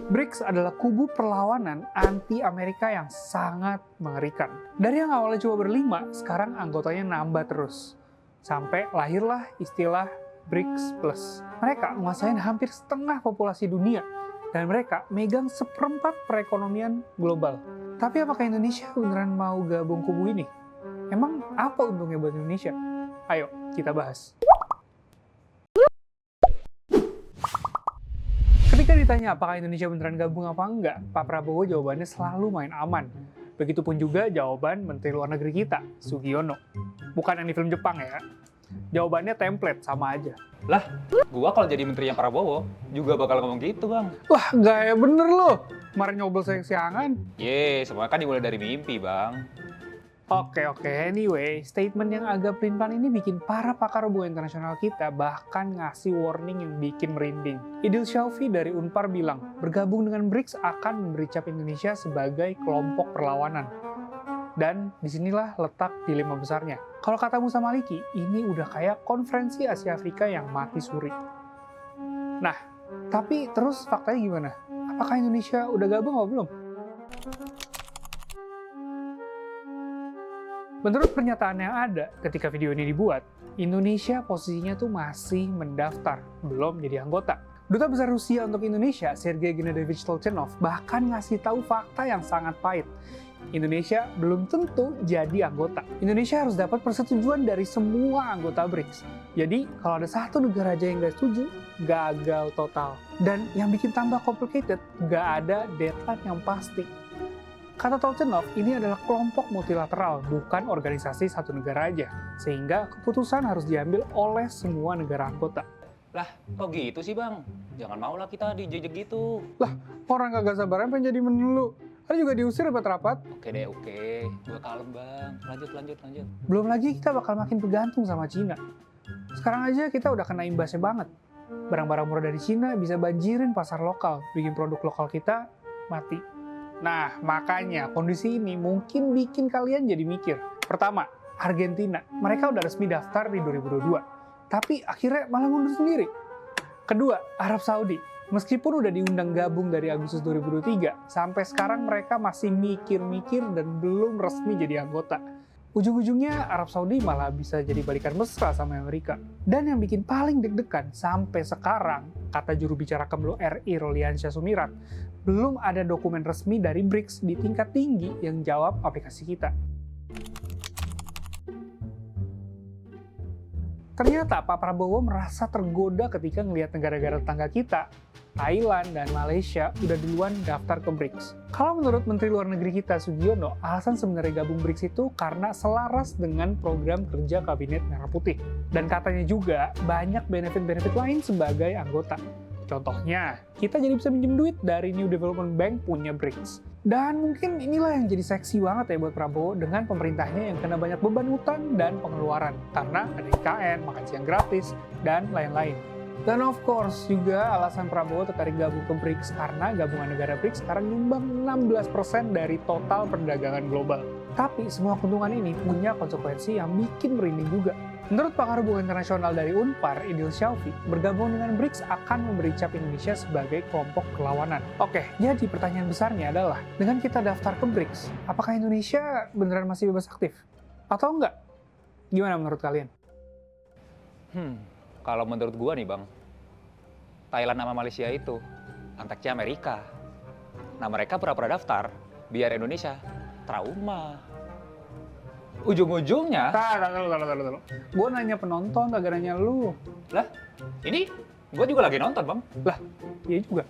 BRICS adalah kubu perlawanan anti-Amerika yang sangat mengerikan. Dari yang awalnya cuma berlima, sekarang anggotanya nambah terus. Sampai lahirlah istilah BRICS Plus. Mereka menguasai hampir setengah populasi dunia, dan mereka megang seperempat perekonomian global. Tapi apakah Indonesia beneran mau gabung kubu ini? Emang apa untungnya buat Indonesia? Ayo, kita bahas. Ketika ditanya apakah Indonesia beneran gabung apa enggak, Pak Prabowo jawabannya selalu main aman. Begitupun juga jawaban Menteri Luar Negeri kita, Sugiono. Bukan yang di film Jepang ya. Jawabannya template, sama aja. Lah, gua kalau jadi menterinya Prabowo juga bakal ngomong gitu, Bang. Wah, gaya bener loh. Kemarin nyobel sayang-sayangan. Semuanya kan dimulai dari mimpi, Bang. Oke, anyway, statement yang agak pelin-pelan ini bikin para pakar hubungan internasional kita bahkan ngasih warning yang bikin merinding. Idil Syaufi dari Unpar bilang, bergabung dengan BRICS akan memberi cap Indonesia sebagai kelompok perlawanan. Dan disinilah letak dilema besarnya. Kalau kata Musa Maliki, ini udah kayak konferensi Asia Afrika yang mati suri. Nah, tapi terus faktanya gimana? Apakah Indonesia udah gabung atau belum? Menurut pernyataan yang ada ketika video ini dibuat, Indonesia posisinya tuh masih mendaftar, belum jadi anggota. Duta Besar Rusia untuk Indonesia, Sergei Gennadievich Tolchenov, bahkan ngasih tahu fakta yang sangat pahit. Indonesia belum tentu jadi anggota. Indonesia harus dapat persetujuan dari semua anggota BRICS. Jadi, kalau ada satu negara aja yang nggak setuju, gagal total. Dan yang bikin tambah complicated, nggak ada deadline yang pasti. Kata Tolchenov, ini adalah kelompok multilateral, bukan organisasi satu negara aja. Sehingga keputusan harus diambil oleh semua negara anggota. Lah, kok gitu sih, Bang? Jangan maulah kita dijejek gitu. Lah, orang kagak sabaran pengen jadi menelu. Ada juga diusir rapat-rapat. Oke deh, oke. Gua kalem, Bang. Lanjut. Belum lagi kita bakal makin bergantung sama Cina. Sekarang aja kita udah kena imbasnya banget. Barang-barang murah dari Cina bisa banjirin pasar lokal, bikin produk lokal kita mati. Nah, makanya kondisi ini mungkin bikin kalian jadi mikir. Pertama, Argentina. Mereka udah resmi daftar di 2022. Tapi akhirnya malah mundur sendiri. Kedua, Arab Saudi. Meskipun udah diundang gabung dari Agustus 2023, sampai sekarang mereka masih mikir-mikir dan belum resmi jadi anggota. Ujung-ujungnya Arab Saudi malah bisa jadi balikan mesra sama Amerika. Dan yang bikin paling deg-degan sampai sekarang, kata juru bicara Kemlu RI Roliansyah Sumirat, belum ada dokumen resmi dari BRICS di tingkat tinggi yang jawab aplikasi kita. Ternyata Pak Prabowo merasa tergoda ketika ngelihat negara-negara tetangga kita, Thailand dan Malaysia, udah duluan daftar ke BRICS. Kalau menurut Menteri Luar Negeri kita, Sugiono, alasan sebenarnya gabung BRICS itu karena selaras dengan program kerja Kabinet Merah Putih. Dan katanya juga banyak benefit-benefit lain sebagai anggota. Contohnya, kita jadi bisa minjem duit dari New Development Bank punya BRICS. Dan mungkin inilah yang jadi seksi banget ya buat Prabowo dengan pemerintahnya yang kena banyak beban utang dan pengeluaran. Karena ada IKN, makan siang gratis, dan lain-lain. Dan of course juga alasan Prabowo tertarik gabung ke BRICS karena gabungan negara BRICS sekarang nyumbang 16% dari total perdagangan global. Tapi semua keuntungan ini punya konsekuensi yang bikin merinding juga. Menurut pakar hubungan internasional dari Unpar, Idil Syaufi, bergabung dengan BRICS akan memberi cap Indonesia sebagai kelompok perlawanan. Oke, jadi pertanyaan besarnya adalah, dengan kita daftar ke BRICS, apakah Indonesia beneran masih bebas aktif? Atau enggak? Gimana menurut kalian? Kalau menurut gua nih, Bang, Thailand sama Malaysia itu anteknya Amerika. Nah, mereka pura-pura daftar biar Indonesia trauma. Ujung-ujungnya, Tahu. Gue nanya penonton, kagak nanya lu. lah, ini gua juga lagi nonton, Bang. Lah, iya juga.